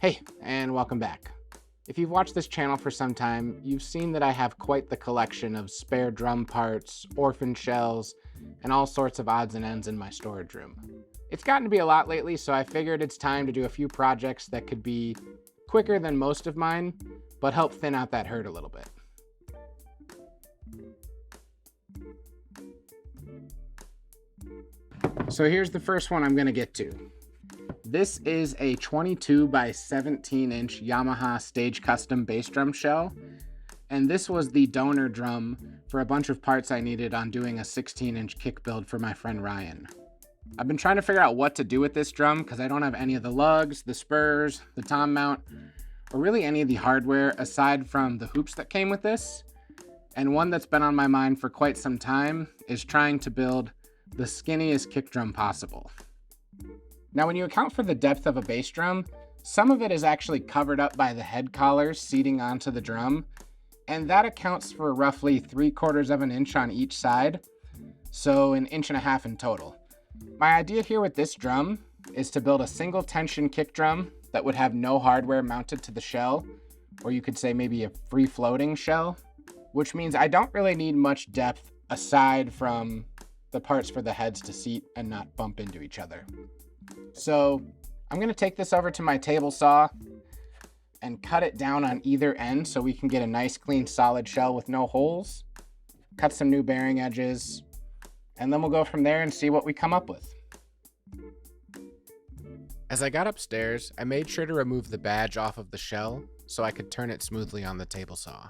Hey, and welcome back. If you've watched this channel for some time, you've seen that I have quite the collection of spare drum parts, orphan shells, and all sorts of odds and ends in my storage room. It's gotten to be a lot lately, so I figured it's time to do a few projects that could be quicker than most of mine, but help thin out that herd a little bit. So here's the first one I'm going to get to. This is a 22 by 17 inch Yamaha Stage Custom bass drum shell, and this was the donor drum for a bunch of parts I needed on doing a 16 inch kick build for my friend Ryan. I've been trying to figure out what to do with this drum because I don't have any of the lugs, the spurs, the tom mount, or really any of the hardware aside from the hoops that came with this. And one that's been on my mind for quite some time is trying to build the skinniest kick drum possible. Now, when you account for the depth of a bass drum, some of it is actually covered up by the head collars seating onto the drum, and that accounts for roughly 3/4 of an inch on each side, so 1.5 inches in total. My idea here with this drum is to build a single tension kick drum that would have no hardware mounted to the shell, or you could say maybe a free floating shell, which means I don't really need much depth aside from the parts for the heads to seat and not bump into each other. So I'm going to take this over to my table saw and cut it down on either end so we can get a nice clean solid shell with no holes, cut some new bearing edges, and then we'll go from there and see what we come up with. As I got upstairs, I made sure to remove the badge off of the shell so I could turn it smoothly on the table saw.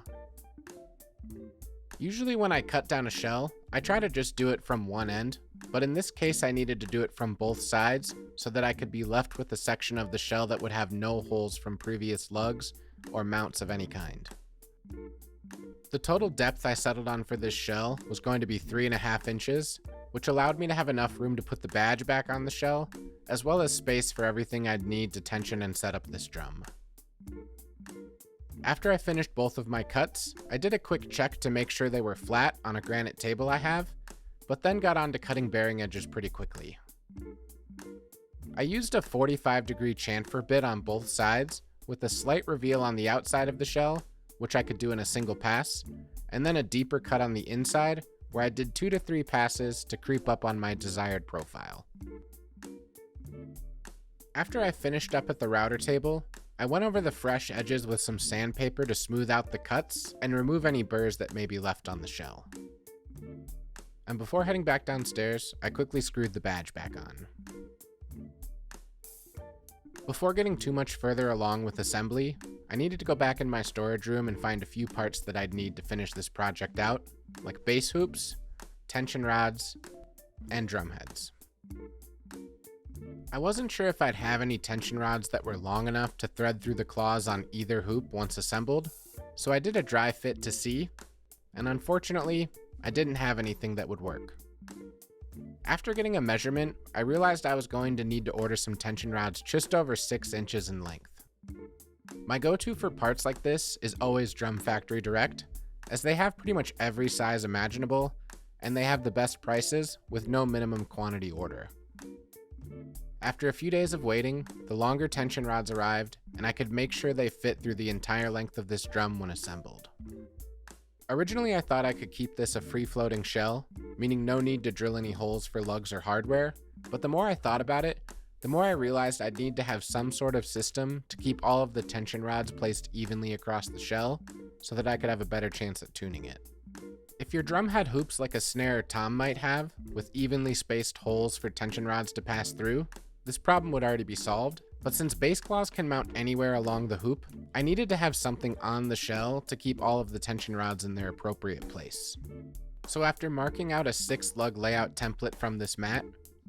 Usually when I cut down a shell, I try to just do it from one end, but in this case I needed to do it from both sides so that I could be left with a section of the shell that would have no holes from previous lugs or mounts of any kind. The total depth I settled on for this shell was going to be 3.5 inches, which allowed me to have enough room to put the badge back on the shell, as well as space for everything I'd need to tension and set up this drum. After I finished both of my cuts, I did a quick check to make sure they were flat on a granite table I have, but then got on to cutting bearing edges pretty quickly. I used a 45-degree chamfer bit on both sides with a slight reveal on the outside of the shell, which I could do in a single pass, and then a deeper cut on the inside where I did 2 to 3 passes to creep up on my desired profile. After I finished up at the router table, I went over the fresh edges with some sandpaper to smooth out the cuts and remove any burrs that may be left on the shell. And before heading back downstairs, I quickly screwed the badge back on. Before getting too much further along with assembly, I needed to go back in my storage room and find a few parts that I'd need to finish this project out, like bass hoops, tension rods, and drum heads. I wasn't sure if I'd have any tension rods that were long enough to thread through the claws on either hoop once assembled, so I did a dry fit to see, and unfortunately, I didn't have anything that would work. After getting a measurement, I realized I was going to need to order some tension rods just over 6 inches in length. My go-to for parts like this is always Drum Factory Direct, as they have pretty much every size imaginable, and they have the best prices with no minimum quantity order. After a few days of waiting, the longer tension rods arrived, and I could make sure they fit through the entire length of this drum when assembled. Originally, I thought I could keep this a free-floating shell, meaning no need to drill any holes for lugs or hardware, but the more I thought about it, the more I realized I'd need to have some sort of system to keep all of the tension rods placed evenly across the shell, so that I could have a better chance at tuning it. If your drum had hoops like a snare or tom might have, with evenly spaced holes for tension rods to pass through, this problem would already be solved, but since bass claws can mount anywhere along the hoop, I needed to have something on the shell to keep all of the tension rods in their appropriate place. So after marking out a 6-lug layout template from this mat,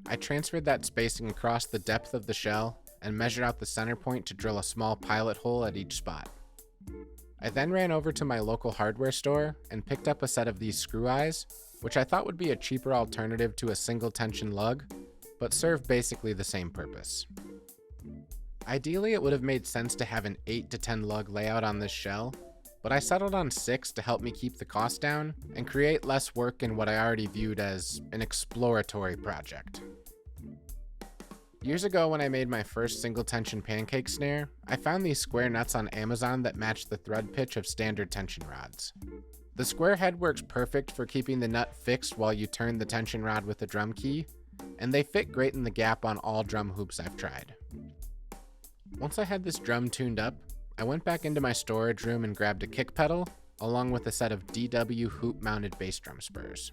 I transferred that spacing across the depth of the shell and measured out the center point to drill a small pilot hole at each spot. I then ran over to my local hardware store and picked up a set of these screw eyes, which I thought would be a cheaper alternative to a single tension lug, but serve basically the same purpose. Ideally, it would have made sense to have an 8 to 10 lug layout on this shell, but I settled on 6 to help me keep the cost down and create less work in what I already viewed as an exploratory project. Years ago when I made my first single tension pancake snare, I found these square nuts on Amazon that matched the thread pitch of standard tension rods. The square head works perfect for keeping the nut fixed while you turn the tension rod with the drum key, and they fit great in the gap on all drum hoops I've tried. Once I had this drum tuned up, I went back into my storage room and grabbed a kick pedal, along with a set of DW hoop-mounted bass drum spurs.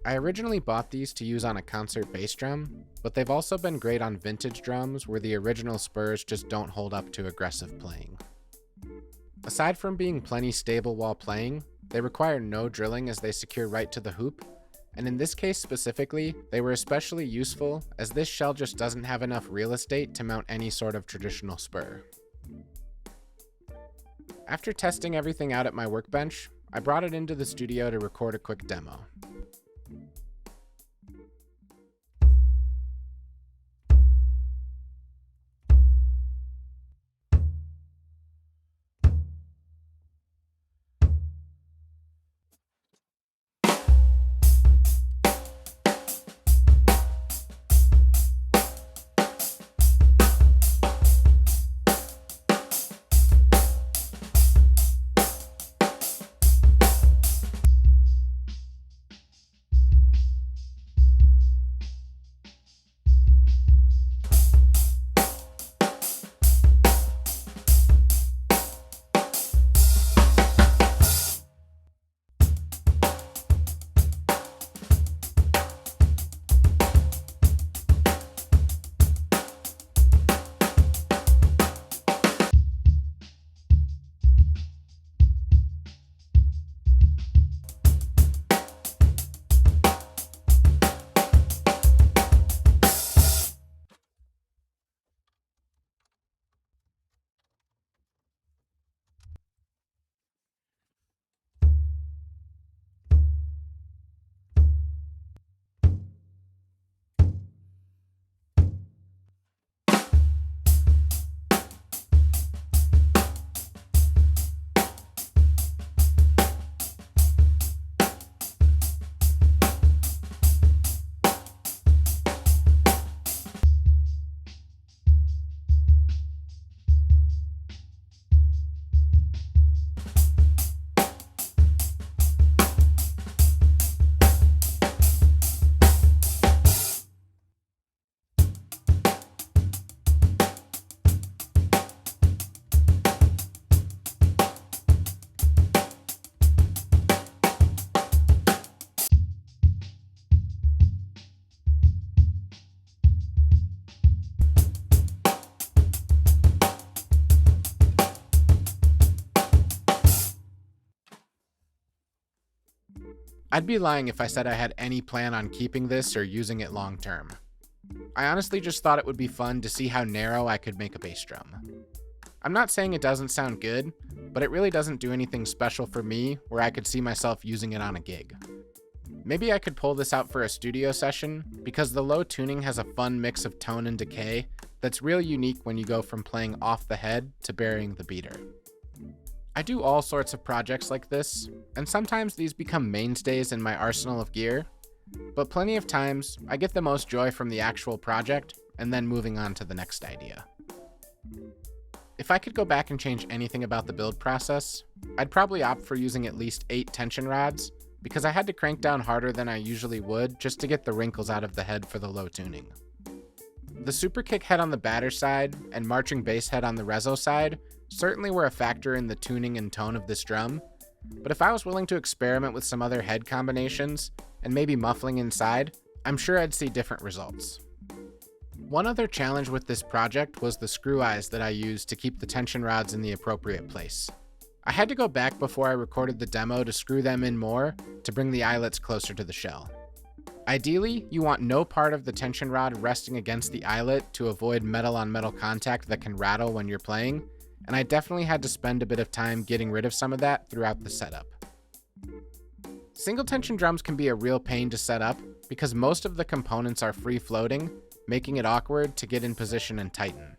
I originally bought these to use on a concert bass drum, but they've also been great on vintage drums where the original spurs just don't hold up to aggressive playing. Aside from being plenty stable while playing, they require no drilling as they secure right to the hoop, and in this case specifically, they were especially useful as this shell just doesn't have enough real estate to mount any sort of traditional spur. After testing everything out at my workbench, I brought it into the studio to record a quick demo. I'd be lying if I said I had any plan on keeping this or using it long term. I honestly just thought it would be fun to see how narrow I could make a bass drum. I'm not saying it doesn't sound good, but it really doesn't do anything special for me where I could see myself using it on a gig. Maybe I could pull this out for a studio session because the low tuning has a fun mix of tone and decay that's real unique when you go from playing off the head to burying the beater. I do all sorts of projects like this, and sometimes these become mainstays in my arsenal of gear, but plenty of times I get the most joy from the actual project and then moving on to the next idea. If I could go back and change anything about the build process, I'd probably opt for using at least 8 tension rods because I had to crank down harder than I usually would just to get the wrinkles out of the head for the low tuning. The super kick head on the batter side and marching bass head on the reso side certainly were a factor in the tuning and tone of this drum, but if I was willing to experiment with some other head combinations and maybe muffling inside, I'm sure I'd see different results. One other challenge with this project was the screw eyes that I used to keep the tension rods in the appropriate place. I had to go back before I recorded the demo to screw them in more to bring the eyelets closer to the shell. Ideally, you want no part of the tension rod resting against the eyelet to avoid metal-on-metal contact that can rattle when you're playing, and I definitely had to spend a bit of time getting rid of some of that throughout the setup. Single tension drums can be a real pain to set up because most of the components are free-floating, making it awkward to get in position and tighten.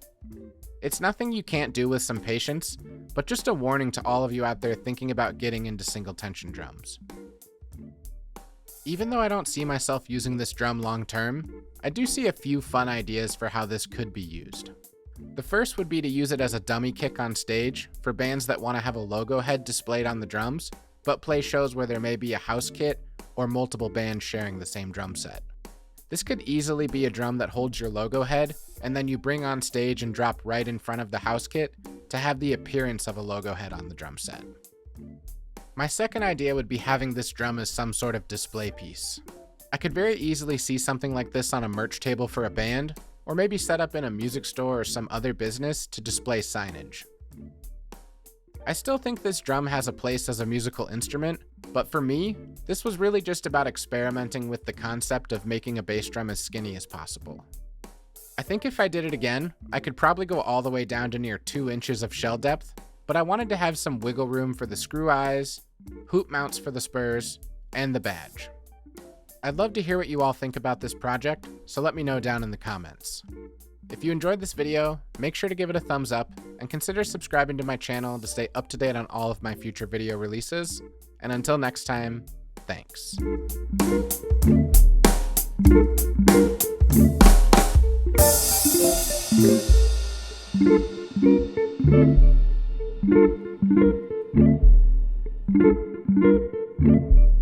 It's nothing you can't do with some patience, but just a warning to all of you out there thinking about getting into single tension drums. Even though I don't see myself using this drum long term, I do see a few fun ideas for how this could be used. The first would be to use it as a dummy kick on stage for bands that want to have a logo head displayed on the drums, but play shows where there may be a house kit or multiple bands sharing the same drum set. This could easily be a drum that holds your logo head, and then you bring on stage and drop right in front of the house kit to have the appearance of a logo head on the drum set. My second idea would be having this drum as some sort of display piece. I could very easily see something like this on a merch table for a band, or maybe set up in a music store or some other business to display signage. I still think this drum has a place as a musical instrument, but for me, this was really just about experimenting with the concept of making a bass drum as skinny as possible. I think if I did it again, I could probably go all the way down to near 2 inches of shell depth, but I wanted to have some wiggle room for the screw eyes, hoop mounts for the spurs, and the badge. I'd love to hear what you all think about this project, so let me know down in the comments. If you enjoyed this video, make sure to give it a thumbs up, and consider subscribing to my channel to stay up to date on all of my future video releases. And until next time, thanks. Thank you.